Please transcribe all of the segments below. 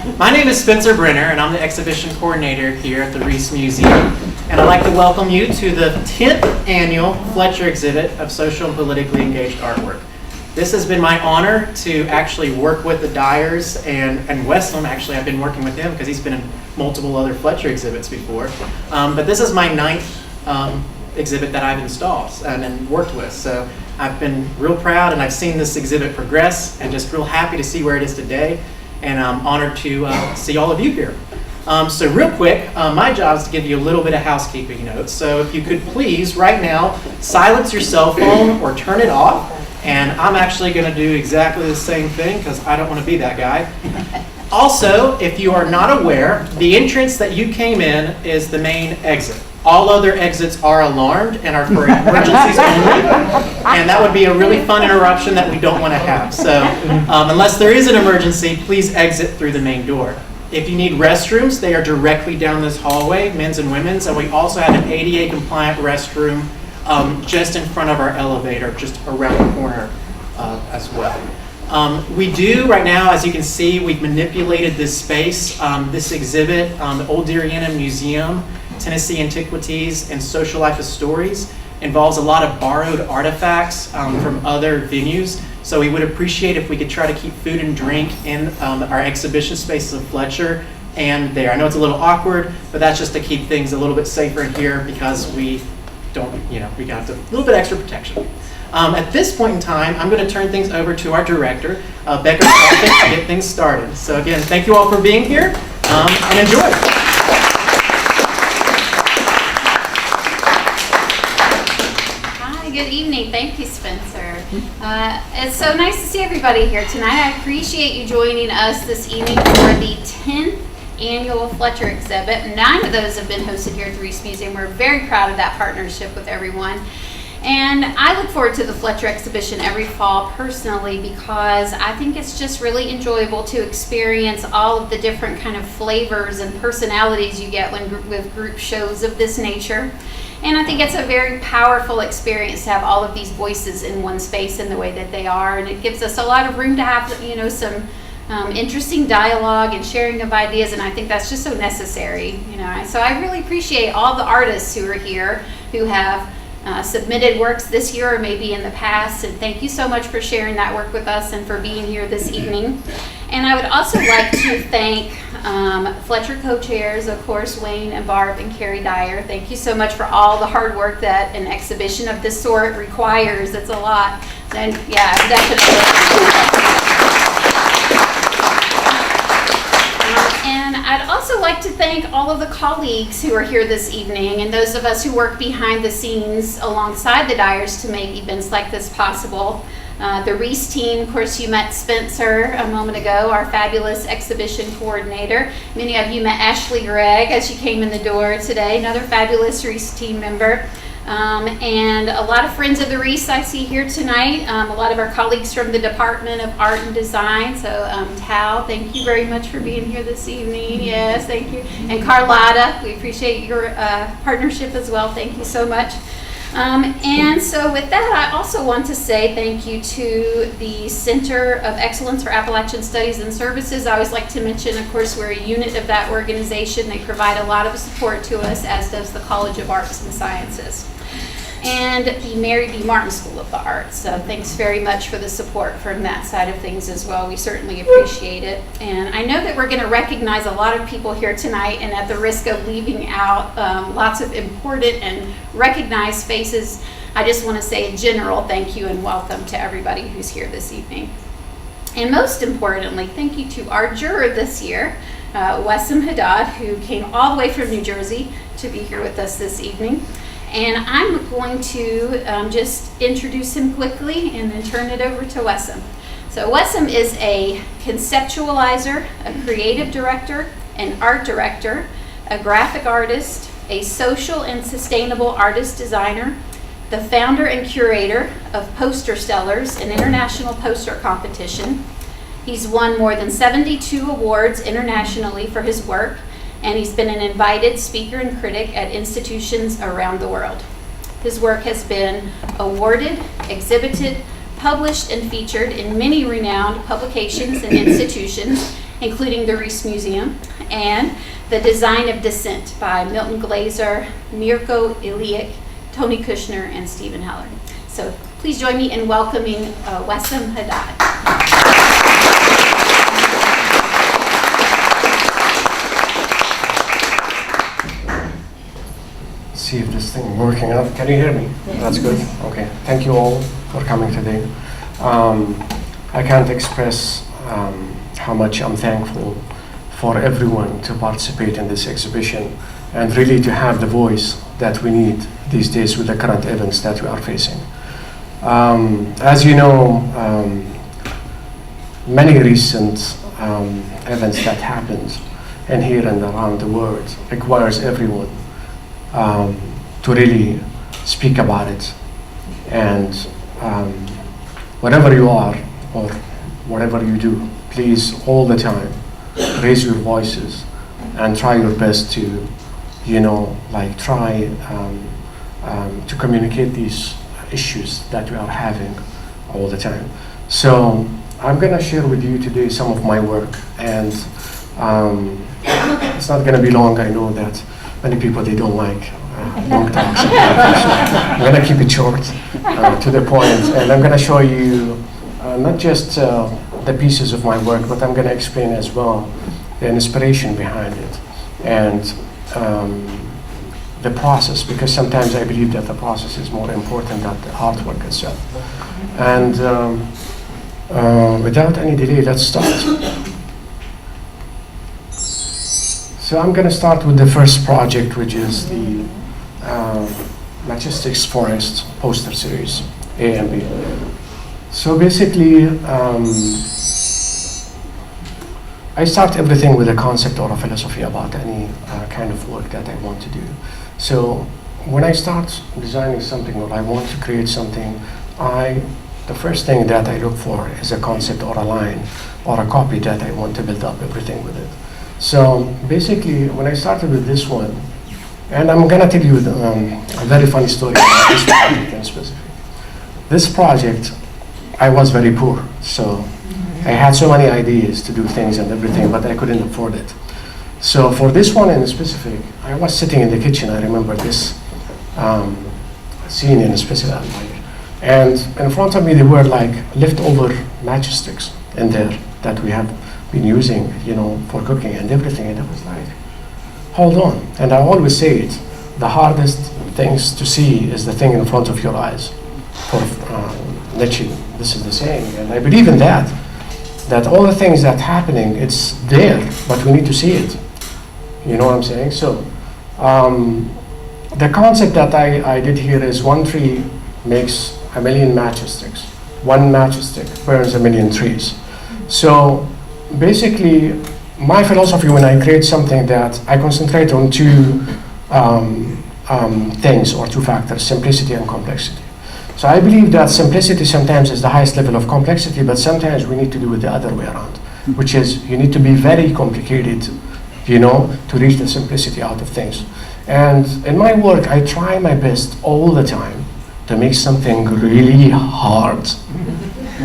My name is Spencer Brenner, and I'm the exhibition coordinator here at the Reese Museum. And I'd like to welcome you to the 10th annual Fletcher exhibit of social and politically engaged artwork. This has been my honor to actually work with the Dyers and Wesam. Actually, I've been working with him because he's been in multiple other Fletcher exhibits before. But this is my 9th exhibit that I've installed and worked with. So I've been real proud, and I've seen this exhibit progress, and just real happy to see where it is today. And I'm honored to see all of you here. So real quick, my job is to give you a little bit of housekeeping notes. So if you could please, right now, silence your cell phone or turn it off. And I'm actually going to do exactly the same thing because I don't want to be that guy. Also, if you are not aware, the entrance that you came in is the main exit. All other exits are alarmed and are for emergencies only. And that would be a really fun interruption that we don't want to have. So unless there is an emergency, please exit through the main door. If you need restrooms, they are directly down this hallway, men's and women's. And we also have an ADA compliant restroom just in front of our elevator, just around the corner as well. We do, right now, as you can see, we've manipulated this space. This exhibit, the Old Diriana Museum, Tennessee Antiquities, and Social Life of Stories involves a lot of borrowed artifacts from other venues. So we would appreciate if we could try to keep food and drink in our exhibition spaces of Fletcher and there. I know it's a little awkward, but that's just to keep things a little bit safer in here because we don't, we got a little bit extra protection. At this point in time, I'm going to turn things over to our director, Becca, to get things started. So again, thank you all for being here and enjoy. Good evening. Thank you, Spencer. It's so nice to see everybody here tonight. I appreciate you joining us this evening for the 10th annual Fletcher exhibit. 9 of those have been hosted here at the Reese Museum. We're very proud of that partnership with everyone. And I look forward to the Fletcher exhibition every fall personally because I think it's just really enjoyable to experience all of the different kind of flavors and personalities you get with group shows of this nature. And I think it's a very powerful experience to have all of these voices in one space in the way that they are. And it gives us a lot of room to have, some interesting dialogue and sharing of ideas. And I think that's just so necessary. So I really appreciate all the artists who are here who have submitted works this year or maybe in the past. And thank you so much for sharing that work with us and for being here this evening. And I would also like to thank Fletcher co-chairs, of course, Wayne and Barb and Carrie Dyer. Thank you so much for all the hard work that an exhibition of this sort requires. It's a lot. And yeah, definitely. And I'd also like to thank all of the colleagues who are here this evening and those of us who work behind the scenes alongside the Dyers to make events like this possible. The Reese team, of course, you met Spencer a moment ago, our fabulous exhibition coordinator. Many of you met Ashley Gregg as she came in the door today, another fabulous Reese team member. And a lot of friends of the Reese I see here tonight, a lot of our colleagues from the Department of Art and Design. So Tal, thank you very much for being here this evening. Yes, thank you. And Carlotta, we appreciate your partnership as well. Thank you so much. And so with that, I also want to say thank you to the Center of Excellence for Appalachian Studies and Services. I always like to mention, of course, we're a unit of that organization. They provide a lot of support to us, as does the College of Arts and Sciences. And the Mary B. Martin School of the Arts. So thanks very much for the support from that side of things as well. We certainly appreciate it. And I know that we're going to recognize a lot of people here tonight, and at the risk of leaving out lots of important and recognized faces, I just want to say in general thank you and welcome to everybody who's here this evening. And most importantly, thank you to our juror this year, Wessam Haddad, who came all the way from New Jersey to be here with us this evening. And I'm going to just introduce him quickly and then turn it over to Wesam. So Wesam is a conceptualizer, a creative director, an art director, a graphic artist, a social and sustainable artist designer, the founder and curator of Poster Sellers, an international poster competition. He's won more than 72 awards internationally for his work, and he's been an invited speaker and critic at institutions around the world. His work has been awarded, exhibited, published, and featured in many renowned publications and institutions, including the Reese Museum, and The Design of Dissent by Milton Glaser, Mirko Ilić, Tony Kushner, and Stephen Heller. So please join me in welcoming Wessam Haddad. See if this thing is working out. Can you hear me? Yes. That's good. Okay. Thank you all for coming today. I can't express how much I'm thankful for everyone to participate in this exhibition and really to have the voice that we need these days with the current events that we are facing. As you know, many recent events that happened in here and around the world requires everyone to really speak about it. And whatever you are or whatever you do, please all the time raise your voices and try your best to, try to communicate these issues that we are having all the time. So I'm gonna share with you today some of my work, and it's not gonna be long. I know that many people, they don't like long talks. I'm gonna keep it short, to the point, and I'm gonna show you not just the pieces of my work, but I'm gonna explain as well the inspiration behind it and the process, because sometimes I believe that the process is more important than the artwork itself. And without any delay, let's start. So I'm going to start with the first project, which is the Majestic Forest poster series, A and B. So basically, I start everything with a concept or a philosophy about any kind of work that I want to do. So when I start designing something or I want to create something, the first thing that I look for is a concept or a line or a copy that I want to build up everything with it. So basically, when I started with this one, and I'm gonna tell you a very funny story about this project in specific. This project, I was very poor, so I had so many ideas to do things and everything, but I couldn't afford it. So for this one in specific, I was sitting in the kitchen. I remember this scene in specific, and in front of me there were like leftover matchsticks in there that we have been using, for cooking and everything. And I was like, hold on. And I always say it: the hardest things to see is the thing in front of your eyes. For Nietzsche, this is the saying, and I believe in that. That all the things that happening, it's there, but we need to see it. You know what I'm saying? So, the concept that I did here is one tree makes a million matchsticks. One matchstick burns a million trees. So, basically, my philosophy when I create something, that I concentrate on two things or two factors: simplicity and complexity. So I believe that simplicity sometimes is the highest level of complexity, but sometimes we need to do it the other way around, which is you need to be very complicated, to reach the simplicity out of things. And in my work, I try my best all the time to make something really hard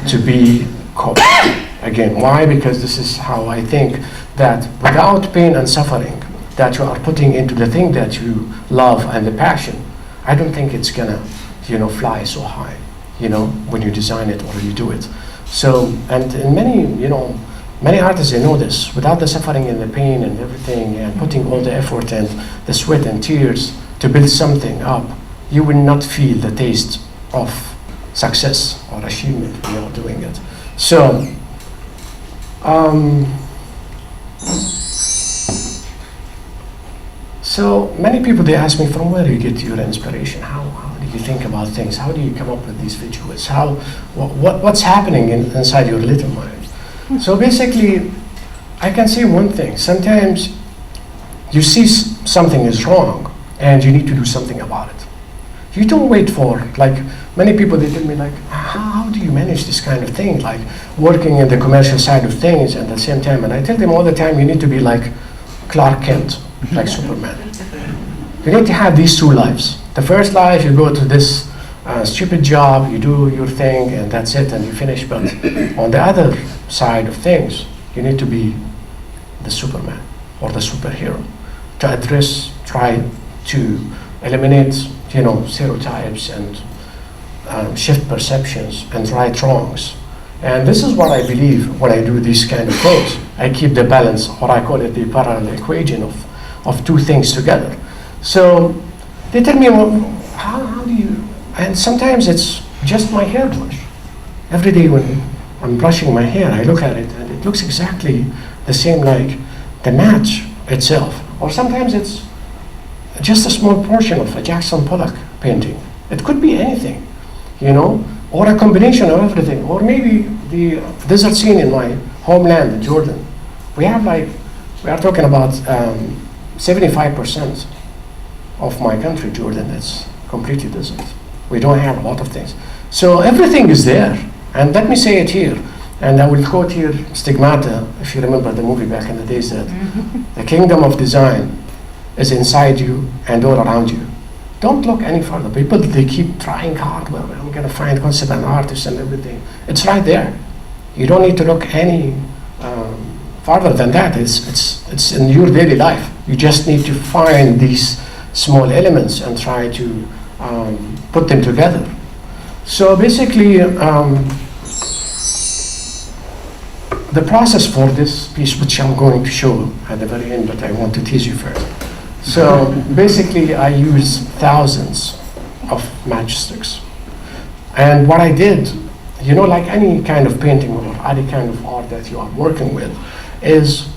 to be copied. Again, why? Because this is how I think that without pain and suffering that you are putting into the thing that you love and the passion, I don't think it's gonna fly so high, when you design it or you do it. So, and in many artists, they know this. Without the suffering and the pain and everything, and putting all the effort and the sweat and tears to build something up, you will not feel the taste of success or achievement when you're doing it. So, so many people, they ask me, from where do you get your inspiration? How do you think about things? How do you come up with these visuals? What's happening inside your little mind? So basically, I can say one thing. Sometimes you see something is wrong and you need to do something about it. You don't wait for, like, many people, they tell me, like, how do you manage this kind of thing? Like, working in the commercial side of things and at the same time, and I tell them all the time, you need to be like Clark Kent, like Superman. You need to have these two lives. The first life, you go to this stupid job, you do your thing, and that's it, and you finish. But on the other side of things, you need to be the Superman or the superhero, to address, try to eliminate, stereotypes and shift perceptions and right wrongs. And this is what I believe when I do these kind of things. I keep the balance, or I call it the parallel equation of two things together. So they tell me, well, how do you, and sometimes it's just my hairbrush. Every day when I'm brushing my hair, I look at it and it looks exactly the same like the match itself. Or sometimes it's just a small portion of a Jackson Pollock painting. It could be anything, or a combination of everything. Or maybe the desert scene in my homeland in Jordan. We are talking about 75% of my country, Jordan, it's completely desert. We don't have a lot of things. So everything is there. And let me say it here, and I will quote here Stigmata, if you remember the movie back in the days, that the kingdom of design is inside you and all around you. Don't look any further. People, they keep trying hard. Well, I'm going to find concept and artists and everything. It's right there. You don't need to look any farther than that. It's in your daily life. You just need to find these small elements and try to put them together. So basically, the process for this piece, which I'm going to show at the very end, but I want to tease you first. So basically, I use thousands of matchsticks. And what I did, like any kind of painting or any kind of art that you are working with, is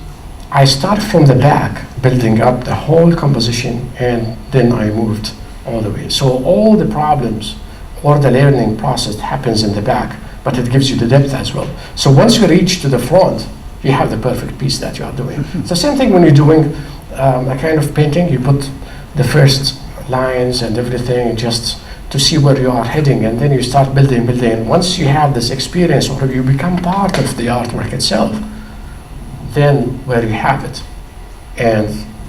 I start from the back, building up the whole composition, and then I moved all the way. So all the problems or the learning process happens in the back, but it gives you the depth as well. So once you reach to the front, you have the perfect piece that you are doing. It's the same thing when you're doing a kind of painting. You put the first lines and everything just to see where you are heading, and then you start building. And once you have this experience, or you become part of the artwork itself, then where you have it, and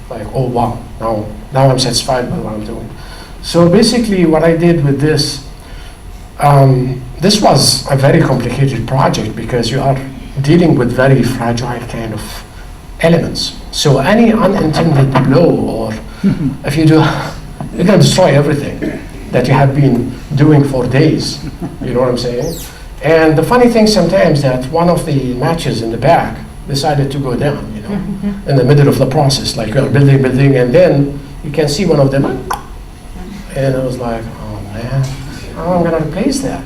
like, oh wow, now I'm satisfied with what I'm doing. So basically what I did with this, this was a very complicated project because you are dealing with very fragile kind of elements. So any unintended blow, or if you do, you're going to destroy everything that you have been doing for days. You know what I'm saying? And the funny thing sometimes that one of the matches in the back decided to go down, in the middle of the process, like you're building, and then you can see one of them, and I was like, oh man, how am I going to replace that?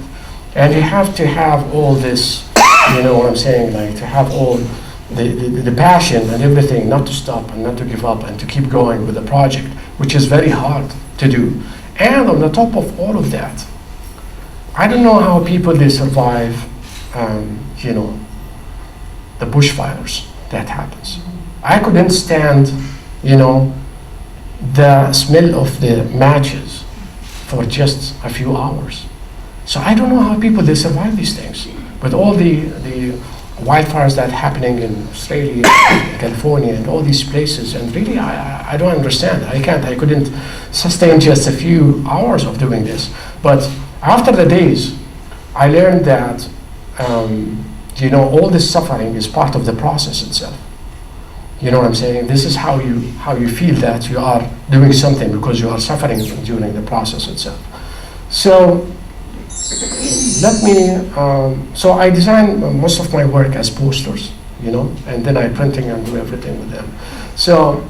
And you have to have all this, you know what I'm saying, like to have all the passion and everything, not to stop and not to give up and to keep going with the project, which is very hard to do. And on the top of all of that, I don't know how people, they survive, the bushfires that happens. I couldn't stand, the smell of the matches for just a few hours. So I don't know how people, they survive these things. With all the wildfires that are happening in Australia, California, and all these places, and really I don't understand. I couldn't sustain just a few hours of doing this. But after the days, I learned that all this suffering is part of the process itself. You know what I'm saying? This is how you feel that you are doing something, because you are suffering during the process itself. So so I design most of my work as posters, and then I printing and do everything with them. So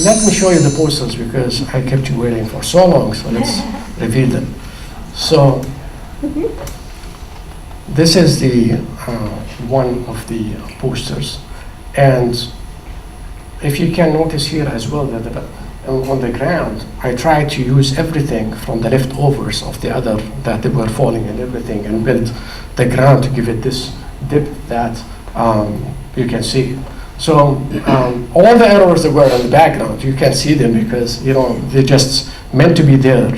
let me show you the posters, because I kept you waiting for so long, so let's reveal them. So this is the one of the posters, and if you can notice here as well that on the ground, I try to use everything from the leftovers of the other that they were falling and everything, and build the ground to give it this depth that you can see. So all the errors that were in the background, you can see them because they're just meant to be there,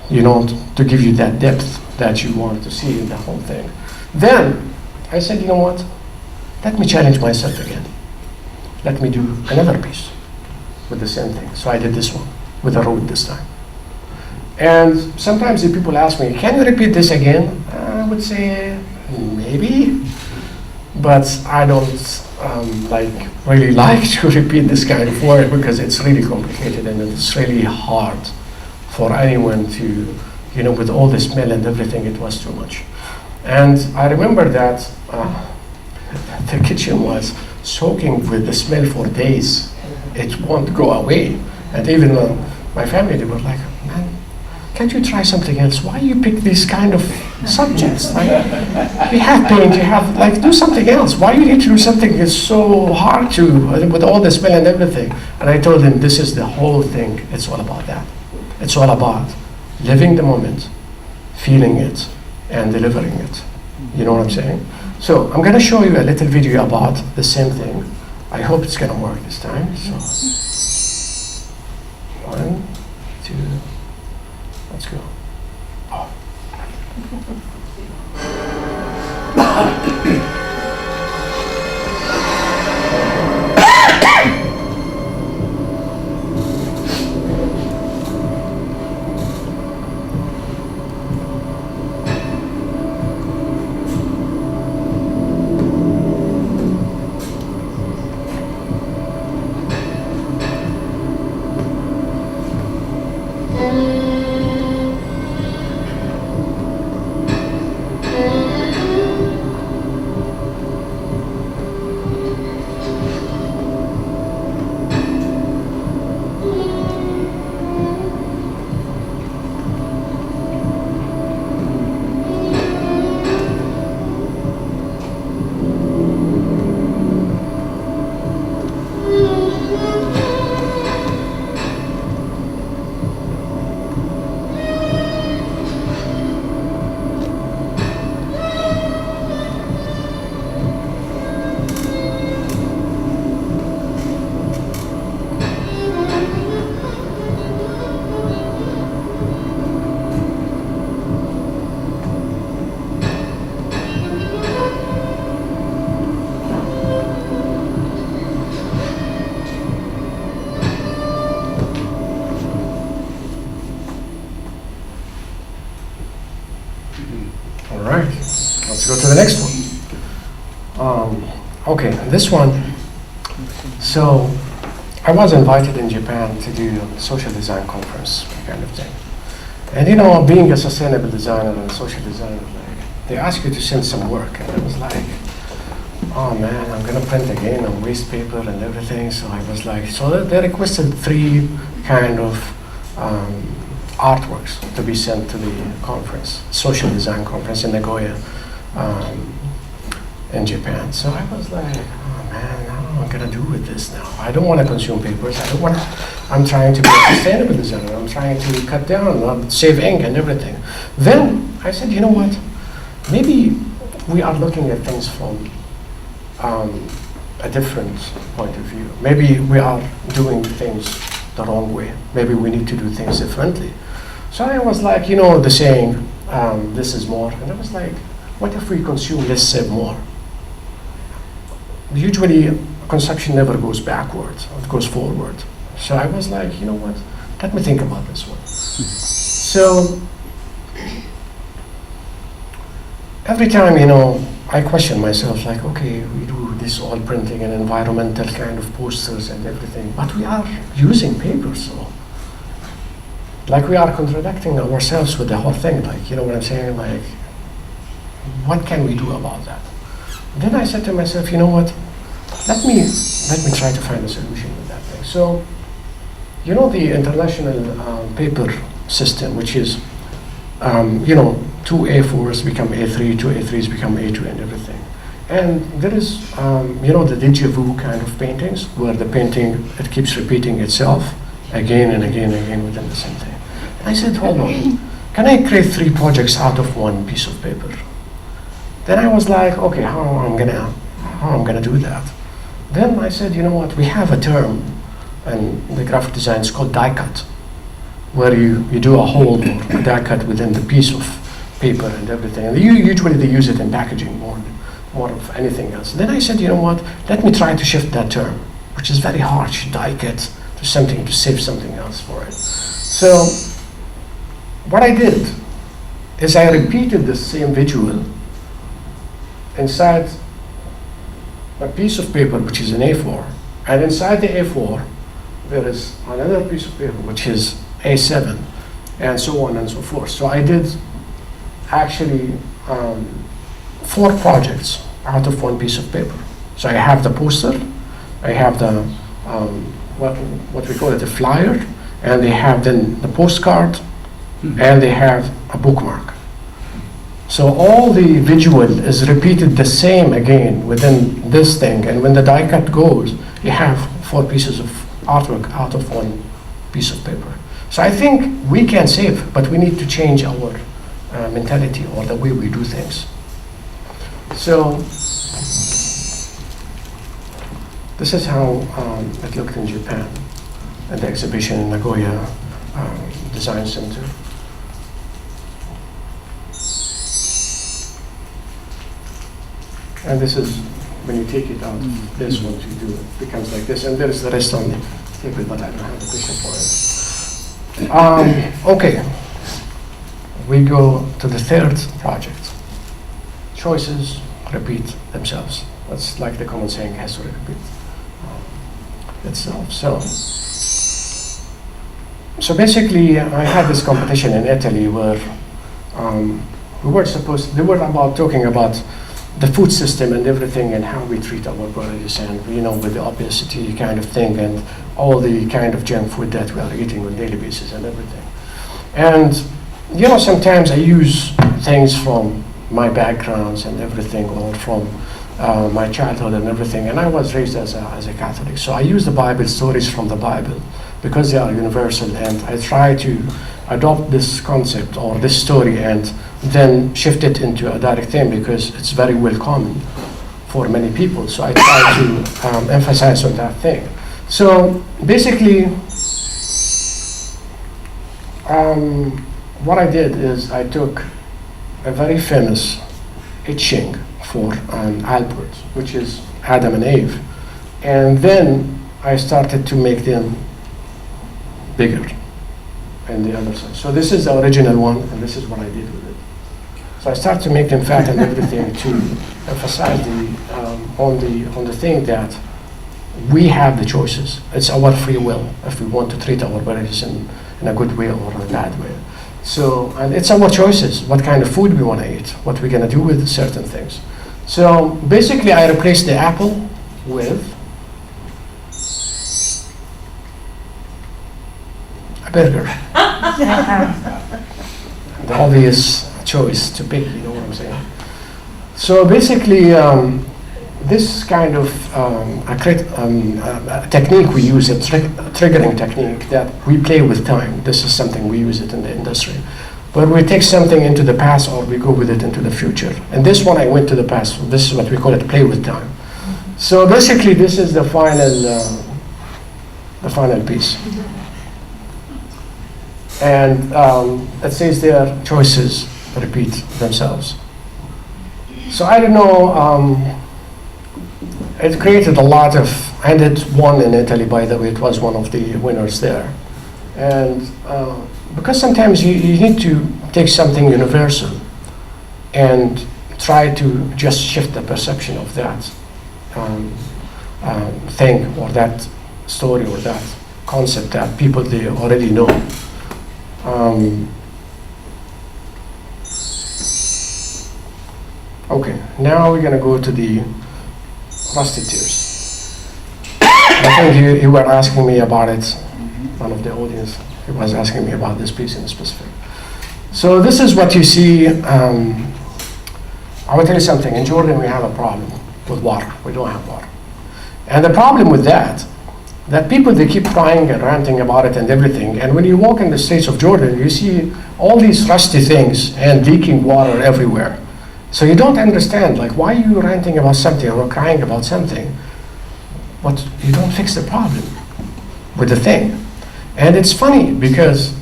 to give you that depth that you want to see in the whole thing. Then I said, you know what? Let me challenge myself again. Let me do another piece with the same thing. So I did this one with a road this time. And sometimes the people ask me, can you repeat this again? I would say, maybe. but I don't really like to repeat this kind of work because it's really complicated and it's really hard for anyone to, with all the smell and everything, it was too much. And I remember that the kitchen was soaking with the smell for days. It won't go away. And even my family, they were like, man, can't you try something else? Why you pick these kind of subjects? Like, we have paint, you have, do something else. Why you need to do something that's so hard to, with all the smell and everything? And I told them, this is the whole thing. It's all about that. It's all about living the moment, feeling it, and delivering it. You know what I'm saying? So I'm gonna show you a little video about the same thing. I hope it's gonna work this time. So, 1, 2, let's go. Oh. Go to the next one. Okay, this one. So I was invited in Japan to do a social design conference kind of thing. And being a sustainable designer and a social designer, they ask you to send some work. And I was like, oh man, I'm gonna print again on waste paper and everything. So I was like, so they requested 3 kind of artworks to be sent to the conference, social design conference in Nagoya. In Japan. So I was like, oh man, how am I gonna do with this now? I don't want to consume papers. I'm trying to be a sustainable designer. I'm trying to cut down, save ink and everything. Then I said, you know what? Maybe we are looking at things from a different point of view. Maybe we are doing things the wrong way. Maybe we need to do things differently. So I was like, the saying, this is more. And I was like, what if we consume less, save more? Usually, consumption never goes backwards, it goes forward. So I was like, you know what, let me think about this one. So, every time, I question myself, like, okay, we do this all printing and environmental kind of posters and everything, but we are using paper, so. Like, we are contradicting ourselves with the whole thing, like, you know what I'm saying, like, what can we do about that? Then I said to myself, you know what? Let me try to find a solution with that thing. So, the international paper system, which is, 2 A4s become A3, 2 A3s become A2 and everything. And there is, the déjà vu kind of paintings where the painting, it keeps repeating itself again and again and again within the same thing. I said, hold on, can I create 3 projects out of 1 piece of paper? Then I was like, okay, how am I gonna do that? Then I said, you know what, we have a term in the graphic design, it's called die cut, where you do a hole or a die cut within the piece of paper and everything. And usually they use it in packaging more of anything else. Then I said, you know what, let me try to shift that term, which is very harsh, die cut, to something, to save something else for it. So what I did is I repeated the same visual inside a piece of paper which is an A4, and inside the A4 there is another piece of paper which is A7, and so on and so forth. So I did actually 4 projects out of one piece of paper. So I have the poster, I have the what we call it, a flyer, and they have then the postcard, and they have a bookmark. So all the visual is repeated the same again within this thing, and when the die cut goes, you have 4 pieces of artwork out of one piece of paper. So I think we can save, but we need to change our mentality or the way we do things. So this is how it looked in Japan at the exhibition in Nagoya Design Center. And this is when you take it out, this what you do, it becomes like this, and there is the rest on the table, but I don't have the picture for it. Okay, we go to the 3rd project. Choices repeat themselves. That's like the common saying, has to repeat itself. So basically, I had this competition in Italy where they were talking about the food system and everything and how we treat our bodies, and with the obesity kind of thing and all the kind of junk food that we are eating on a daily basis and everything. And sometimes I use things from my backgrounds and everything, or from my childhood and everything, and I was raised as a Catholic. So I use the Bible, stories from the Bible, because they are universal, and I try to adopt this concept or this story and then shift it into a direct thing, because it's very well common for many people. So I try to emphasize on that thing. So basically, what I did is I took a very famous etching for Albert, which is Adam and Eve, and then I started to make them bigger and the other side. So this is the original one, and this is what I did with it. So I started to make them fat and everything to emphasize on the thing that we have the choices. It's our free will if we want to treat our bodies in a good way or in a bad way. So, and it's our choices, what kind of food we want to eat, what we're going to do with certain things. So basically I replaced the apple with a burger. The obvious choice to pick, you know what I'm saying? So basically, this kind of technique we use, a triggering technique that we play with time. This is something we use it in the industry. But we take something into the past or we go with it into the future. And this one I went to the past. This is what we call it, play with time. So basically this is the final piece. And it says their choices repeat themselves. So I don't know, it created a lot of, and it won in Italy, by the way. It was one of the winners there. And because sometimes you need to take something universal and try to just shift the perception of that thing or that story or that concept that people they already know. Okay, now we're gonna go to the rusted tears. I think you were asking me about it. One of the audience he was asking me about this piece in specific. So this is what you see. I will tell you something. In Jordan, we have a problem with water. We don't have water, and the problem with that people they keep crying and ranting about it and everything. And when you walk in the streets of Jordan, you see all these rusty things and leaking water everywhere. So you don't understand, like, why are you ranting about something or crying about something, but you don't fix the problem with the thing. And it's funny because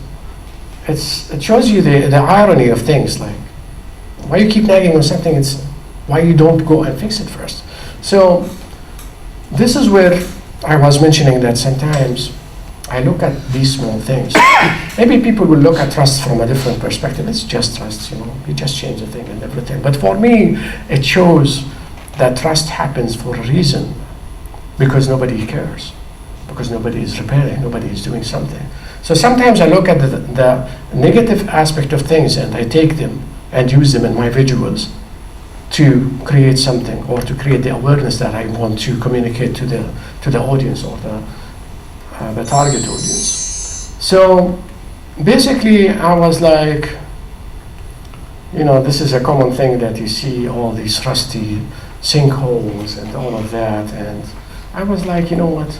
it shows you the irony of things, like, why you keep nagging on something, it's why you don't go and fix it first. So this is where I was mentioning that sometimes I look at these small things. Maybe people will look at trust from a different perspective. It's just trust, you just change the thing and everything. But for me, it shows that trust happens for a reason, because nobody cares, because nobody is repairing, nobody is doing something. So sometimes I look at the negative aspect of things and I take them and use them in my visuals to create something, or to create the awareness that I want to communicate to the audience, or the target audience. So basically I was like, this is a common thing that you see, all these rusty sinkholes and all of that, and I was like, you know what,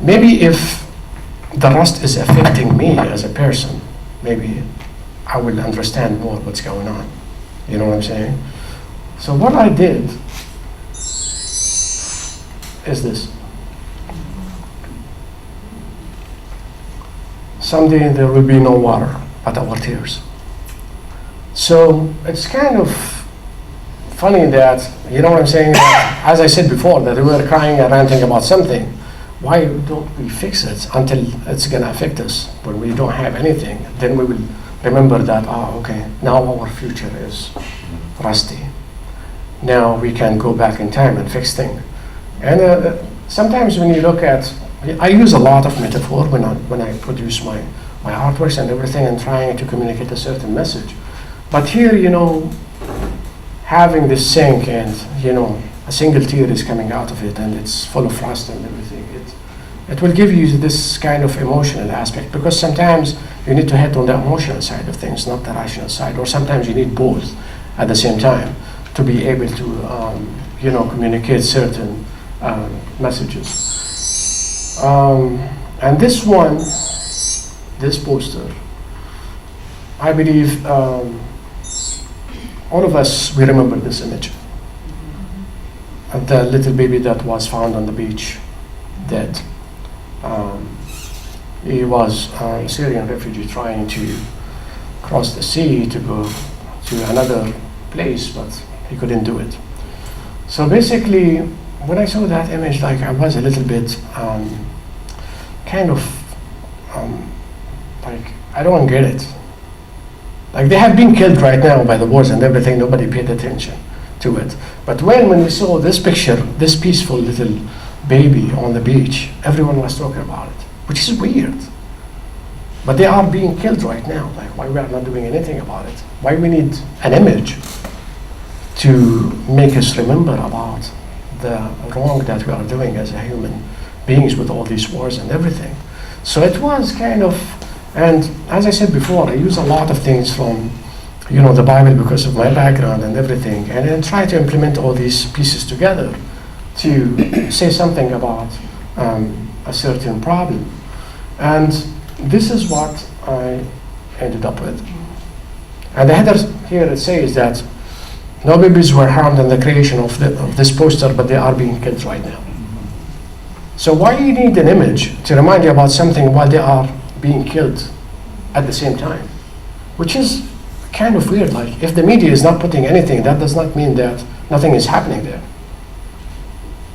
maybe if the rust is affecting me as a person, maybe I will understand more what's going on. You know what I'm saying? So what I did is this. Someday there will be no water but our tears. So it's kind of funny that, you know what I'm saying, that, as I said before, that we were crying and ranting about something. Why don't we fix it until it's going to affect us? When we don't have anything, then we will remember that, okay, now our future is rusty. Now we can go back in time and fix things. And sometimes when you look at, I use a lot of metaphor when I produce my artworks and everything, and trying to communicate a certain message. But here, having this sink and, a single tear is coming out of it and it's full of rust and everything, it will give you this kind of emotional aspect, because sometimes you need to hit on the emotional side of things, not the rational side, or sometimes you need both at the same time to be able to, communicate certain messages. And this one, this poster, I believe all of us, we remember this image. The little baby that was found on the beach, dead. He was a Syrian refugee trying to cross the sea to go to another place, but he couldn't do it. So basically, when I saw that image, like, I was a little bit like, I don't get it. Like, they have been killed right now by the wars and everything, nobody paid attention to it. But when we saw this picture, this peaceful little baby on the beach, everyone was talking about it, which is weird. But they are being killed right now. Like, why we are not doing anything about it? Why we need an image to make us remember about the wrong that we are doing as a human beings with all these wars and everything. So it was kind of, and as I said before, I use a lot of things from, the Bible because of my background and everything, and then try to implement all these pieces together to say something about a certain problem. And this is what I ended up with. And the header here, it says that no babies were harmed in the creation of this poster, but they are being killed right now. So why you need an image to remind you about something while they are being killed at the same time? Which is kind of weird. Like, if the media is not putting anything, that does not mean that nothing is happening there.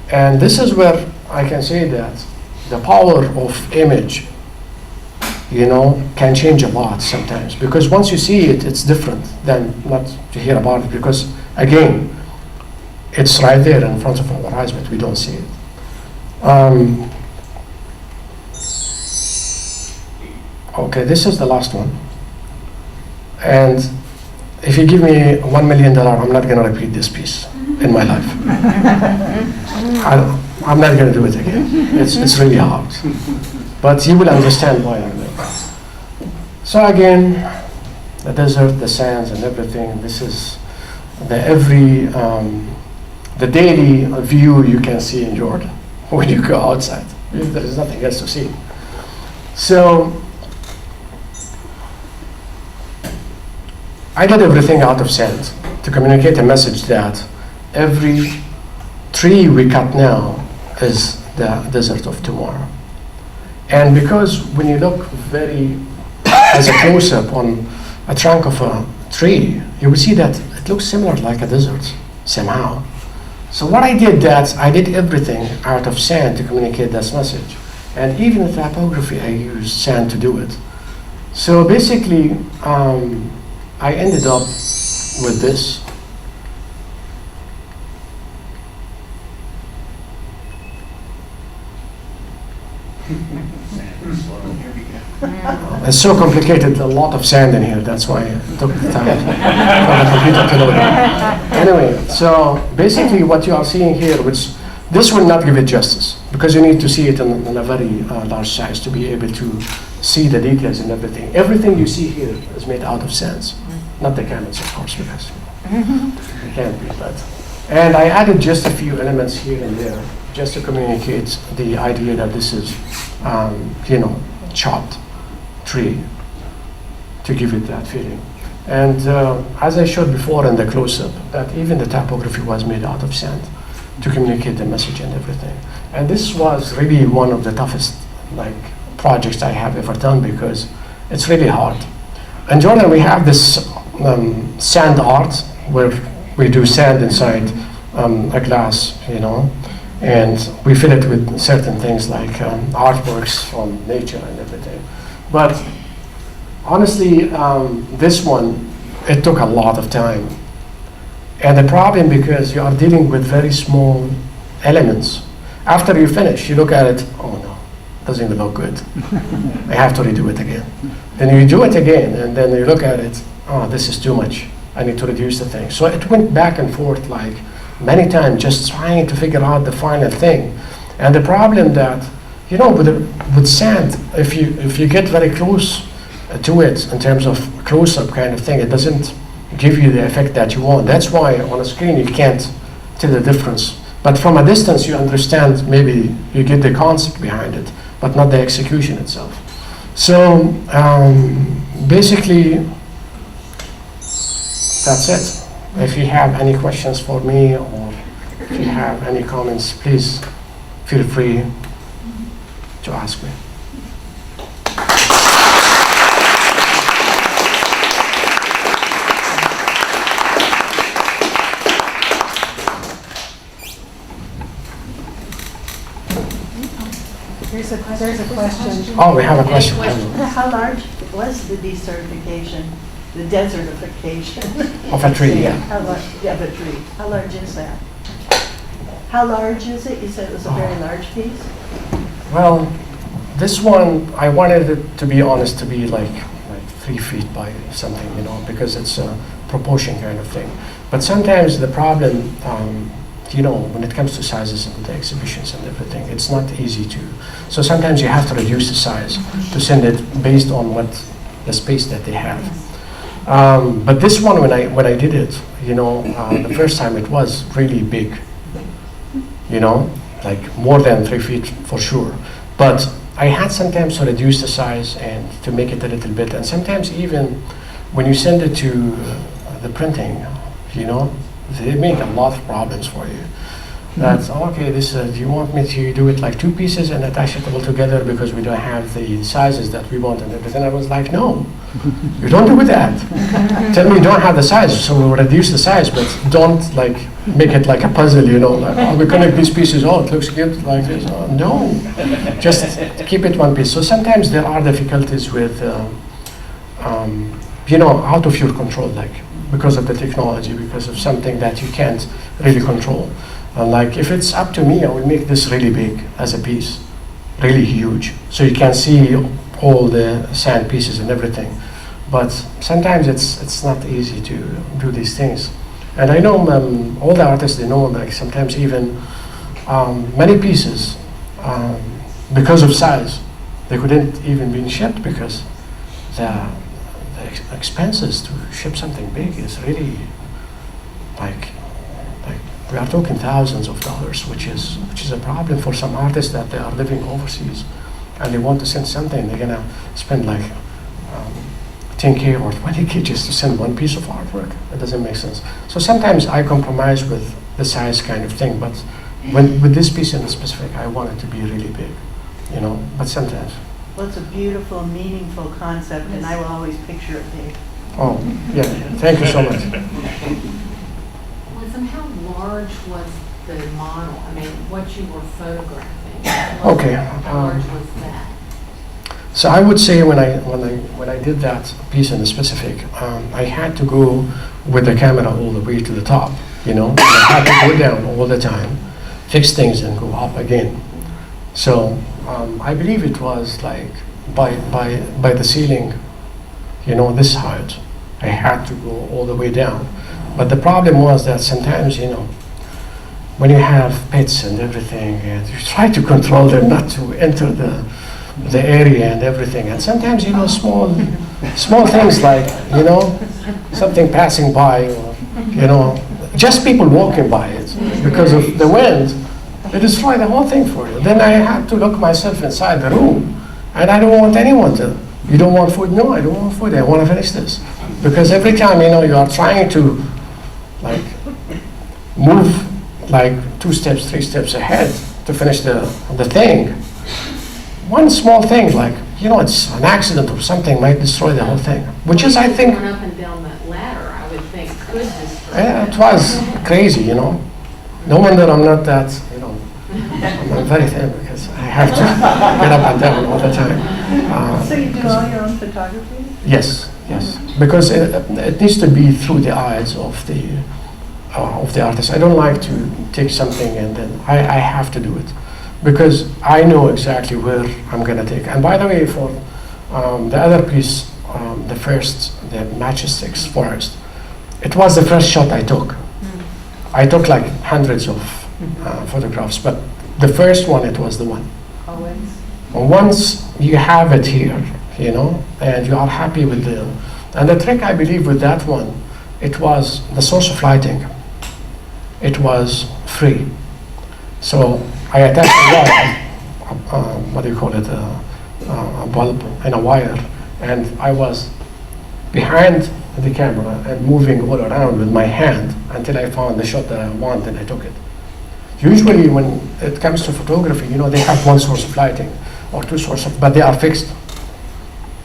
And this is where I can say that the power of image, can change a lot sometimes. Because once you see it, it's different than not to hear about it. Because, again, it's right there in front of our eyes, but we don't see it. Okay, this is the last one. And if you give me $1 million, I'm not going to repeat this piece in my life. I'm not going to do it again. It's really hard. But you will understand why I'm doing it. So again, the desert, the sands, and everything. This is the daily view you can see in Jordan when you go outside. There is nothing else to see. So I did everything out of sand to communicate a message that every tree we cut now is the desert of tomorrow. And because when you look as a close-up on a trunk of a tree, you will see that it looks similar like a desert somehow. So what I did everything out of sand to communicate this message. And even the typography, I used sand to do it. So basically, I ended up with this. It's so complicated, a lot of sand in here, that's why it took the time for the computer to load it. Anyway, so basically what you are seeing here, which this will not give it justice, because you need to see it in a very large size to be able to see the details and everything. Everything you see here is made out of sands, not the camels, of course, because it can't be, but. And I added just a few elements here and there, just to communicate the idea that this is, chopped tree, to give it that feeling. And as I showed before in the close-up, that even the typography was made out of sand to communicate the message and everything. And this was really one of the toughest projects I have ever done, because it's really hard. In Jordan, we have this sand art where we do sand inside a glass, and we fill it with certain things like artworks from nature and everything. But honestly, this one, it took a lot of time. And the problem, because you are dealing with very small elements. After you finish, you look at it, oh no, doesn't even look good. I have to redo it again. Then you do it again, and then you look at it, oh, this is too much. I need to reduce the thing. So it went back and forth many times, just trying to figure out the final thing. And the problem that, with sand, if you get very close to it in terms of close-up kind of thing, it doesn't give you the effect that you want. That's why on a screen you can't tell the difference. But from a distance you understand, maybe you get the concept behind it, but not the execution itself. So basically, that's it. If you have any questions for me, or if you have any comments, please feel free to ask me. There's a question. Oh, we have a question. How large was the desertification, the desertification? Of a tree, yeah. How large, of a tree. How large is that? How large is it? You said it was a very large piece? Well, this one, I wanted it, to be honest, to be like 3 feet by something, because it's a proportion kind of thing. But sometimes the problem, when it comes to sizes and the exhibitions and everything, it's not easy to. So sometimes you have to reduce the size to send it based on what the space that they have. But this one, when I did it, the first time it was really big, like more than 3 feet for sure. But I had sometimes to reduce the size and to make it a little bit. And sometimes even when you send it to the printing, they make a lot of problems for you. That's okay, do you want me to do it like 2 pieces and attach it all together because we don't have the sizes that we want and everything? I was like, no, you don't do that. Tell me you don't have the size, so we'll reduce the size, but don't make it like a puzzle, we connect these pieces, oh, it looks good like this. Oh, no, just keep it one piece. So sometimes there are difficulties with, out of your control, because of the technology, because of something that you can't really control. If it's up to me, I will make this really big as a piece, really huge, so you can see all the sand pieces and everything. But sometimes it's not easy to do these things. And I know all the artists, they know, sometimes even many pieces, because of size, they couldn't even be shipped because the expenses to ship something big is really we are talking thousands of dollars, which is a problem for some artists that they are living overseas and they want to send something. They're gonna spend 10K or 20K just to send one piece of artwork. That doesn't make sense. So sometimes I compromise with the size kind of thing, but with this piece in specific, I want it to be really big, but sometimes. Well, it's a beautiful, meaningful concept, and I will always picture it big. Oh, yeah, thank you so much. Wesam, how large was the model? I mean, what you were photographing? Okay. How large was that? So I would say when I did that piece in specific, I had to go with the camera all the way to the top, and I had to go down all the time, fix things and go up again. So I believe it was like by the ceiling, this height. I had to go all the way down. But the problem was that sometimes, when you have pets and everything, and you try to control them not to enter the area and everything. And sometimes, small things like, something passing by, or, just people walking by it because of the wind, they destroy the whole thing for you. Then I had to look myself inside the room, and I don't want anyone to. You don't want food? No, I don't want food. I want to finish this. Because every time, you are trying to, like, move, like, 2 steps, 3 steps ahead to finish the thing. One small thing, like, it's an accident or something might destroy the whole thing. Which is, I think... Going up and down that ladder, I would think, could destroy Yeah, that. it was crazy, No wonder I'm not that, I'm very thin because I have to get up and down all the time. So you do all your own photography? Yes, yes, because it needs to be through the eyes of the artist. I don't like to take something and then I have to do it because I know exactly where I'm gonna take. And by the way, for the other piece, the matchsticks forest, it was the first shot I took. I took like hundreds of photographs, but the first one, it was the one. Always. Once you have it here, and you are happy with and the trick I believe with that one, it was the source of lighting. It was free. So I attached a wire, what do you call it, a bulb and a wire, and I was behind the camera and moving all around with my hand until I found the shot that I want and I took it. Usually when it comes to photography, they have one source of lighting or 2 sources, but they are fixed.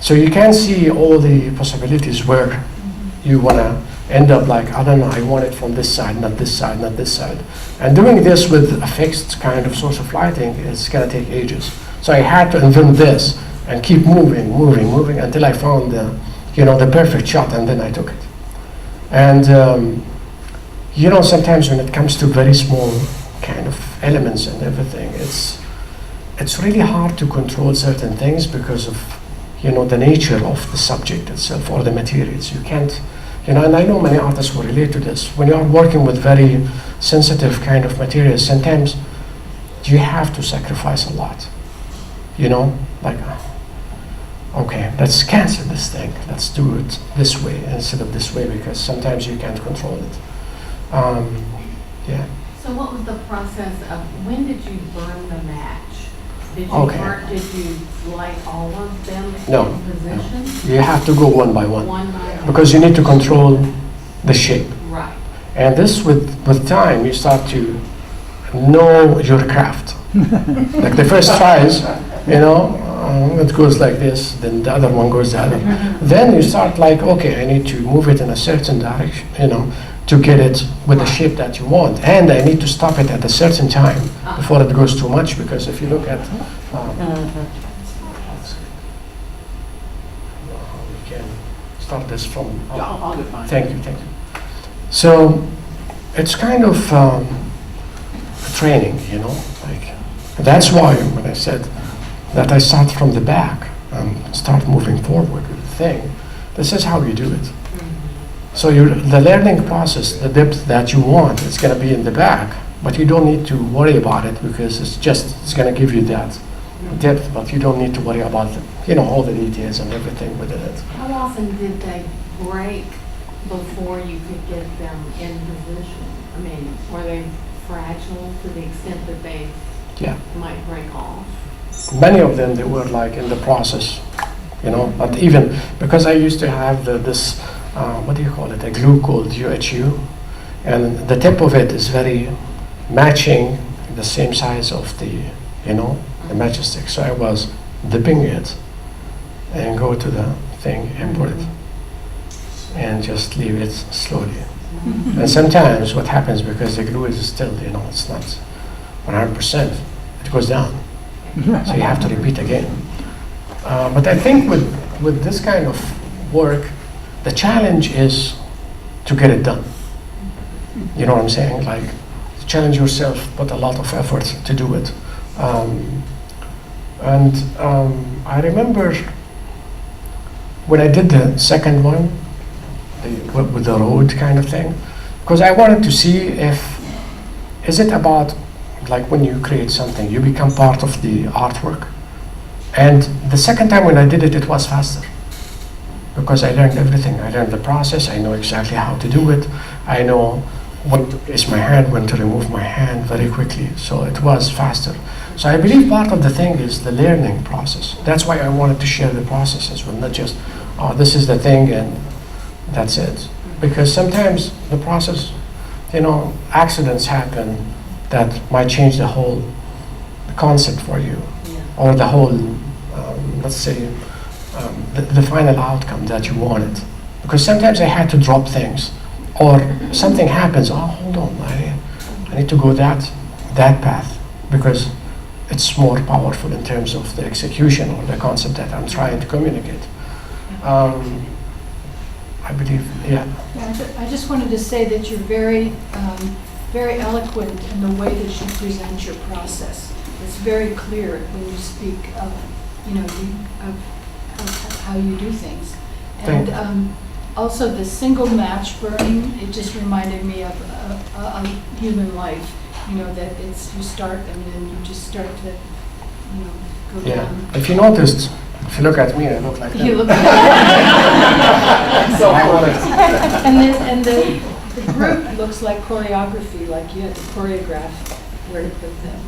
So you can see all the possibilities where you want to end up like, I don't know, I want it from this side, not this side, not this side. And doing this with a fixed kind of source of lighting, it's going to take ages. So I had to invent this and keep moving until I found the perfect shot, and then I took it. And sometimes when it comes to very small kind of elements and everything, it's really hard to control certain things because of the nature of the subject itself or the materials. You can't, and I know many artists will relate to this. When you are working with very sensitive kind of materials, sometimes you have to sacrifice a lot. Like, okay, let's cancel this thing. Let's do it this way instead of this way because sometimes you can't control it. Yeah. So what was the process of, when did you burn the match? Did you Okay. did you light all of them No. in position? You have to go one by one One by one? because you need to control the shape. Right. And this, with time, you start to know your craft. Like the first tries, it goes like this, then the other one goes the other. Then you start like, okay, I need to move it in a certain direction, to get it with the shape that you want. And I need to stop it at a certain time before it goes too much, because if you look at, we can start this from, I'll get mine. thank you. So it's kind of training, like that's why when I said that I start from the back and start moving forward with the thing, this is how you do it. So the learning process, the depth that you want, it's going to be in the back, but you don't need to worry about it because it's going to give you that depth, but you don't need to worry about all the details and everything within it. How often did they break before you could get them in position? I mean, were they fragile to the extent that they Yeah. might break off? Many of them, they were like in the process, but even because I used to have this, what do you call it, a glue called UHU, and the tip of it is very matching the same size of the matchstick. So I was dipping it and go to the thing and put it and just leave it slowly. And sometimes what happens, because the glue is still, it's not 100%, it goes down. So you have to repeat again. But I think with this kind of work, the challenge is to get it done. You know what I'm saying? Like, challenge yourself, put a lot of effort to do it. And I remember when I did the second one, with the road kind of thing, because I wanted to see is it about, like when you create something, you become part of the artwork. And the second time when I did it, it was faster. Because I learned everything. I learned the process, I know exactly how to do it. I know when to place my hand, when to remove my hand very quickly. So it was faster. So I believe part of the thing is the learning process. That's why I wanted to share the process as well, not just, oh, this is the thing and that's it. Because sometimes the process, accidents happen that might change the whole concept for you, or the whole, let's say, the final outcome that you wanted. Because sometimes I had to drop things, or something happens, oh, hold on, I need to go that path, because it's more powerful in terms of the execution or the concept that I'm trying to communicate. I believe, yeah. I just wanted to say that you're very, very eloquent in the way that you present your process. It's very clear when you speak of, of how you do things. And also the single match burning, it just reminded me of a human life. That it's, you start and then you just start to, go down. If you noticed, if you look at me, I look like that. You look So I wanted. And the group looks like choreography, like you had to choreograph where to put them.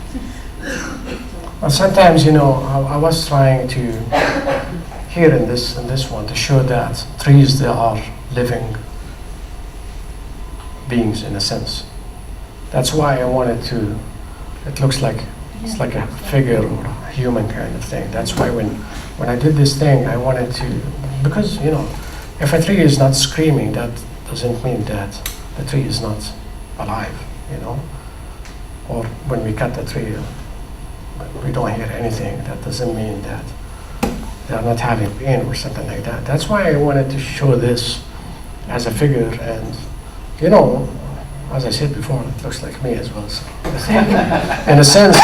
Well, sometimes, I was trying to, here in this one, to show that trees, they are living beings in a sense. That's why I wanted to, it looks like, it's like a figure or a human kind of thing. That's why when I did this thing, I wanted to, because, if a tree is not screaming, that doesn't mean that the tree is not alive, Or when we cut the tree, we don't hear anything. That doesn't mean that they're not having pain or something like that. That's why I wanted to show this as a figure, and, as I said before, it looks like me as well. So in a sense,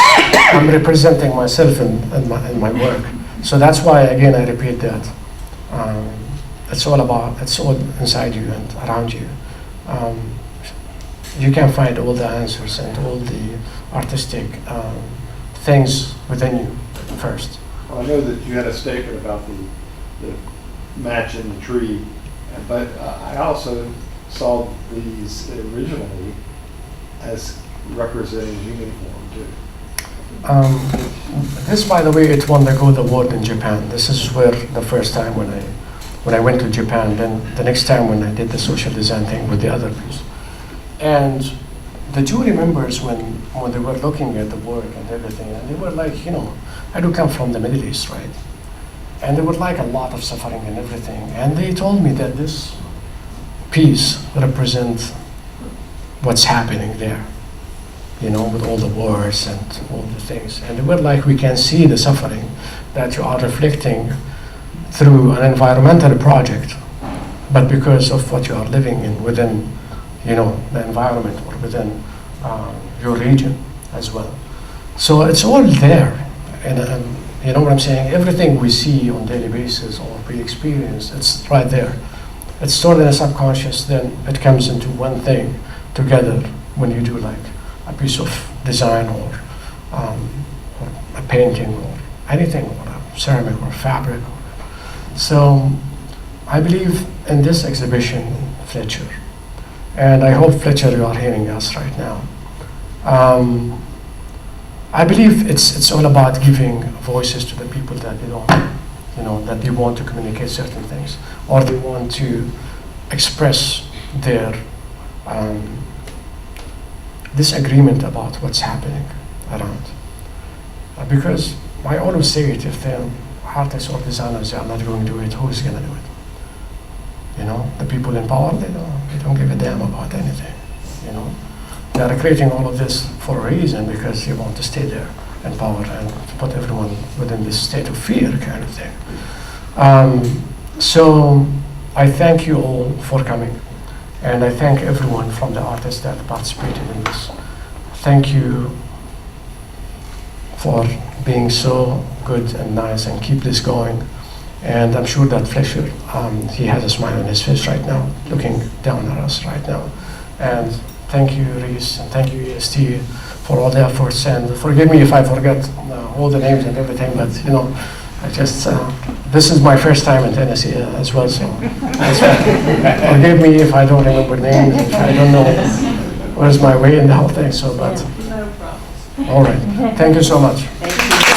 I'm representing myself in my work. So that's why, again, I repeat that. It's all inside you and around you. You can find all the answers and all the artistic things within you first. Well, I know that you had a statement about the match in the tree, but I also saw these originally as representing human form too. This, by the way, it won the Gold Award in Japan. This is where the first time when I went to Japan, then the next time when I did the social design thing with the other piece. And the jury members, when they were looking at the work and everything, and they were like, I do come from the Middle East, right? And they were like a lot of suffering and everything. And they told me that this piece represents what's happening there, with all the wars and all the things. And they were like, we can see the suffering that you are reflecting through an environmental project, but because of what you are living in within, the environment or within your region as well. So it's all there, and you know what I'm saying? Everything we see on a daily basis or we experience, it's right there. It's stored in a subconscious, then it comes into one thing together when you do like a piece of design or a painting or anything, or a ceramic or fabric. So I believe in this exhibition, Fletcher, and I hope, Fletcher, you are hearing us right now. I believe it's all about giving voices to the people that they don't, that they want to communicate certain things, or they want to express their disagreement about what's happening around. Because I always say it, if the artists or designers are not going to do it, who is going to do it? The people in power, they don't give a damn about anything. They are creating all of this for a reason, because they want to stay there in power and to put everyone within this state of fear kind of thing. So I thank you all for coming, and I thank everyone from the artists that participated in this. Thank you for being so good and nice and keep this going. And I'm sure that Fletcher, he has a smile on his face right now, looking down at us right now. And thank you, Reese, and thank you, EST, for all the efforts. And forgive me if I forget all the names and everything, but you know, I just, this is my first time in Tennessee as well, so forgive me if I don't remember names, if I don't know where's my way in the whole thing, so, but, No problem. all right. Thank you so much. Thank you.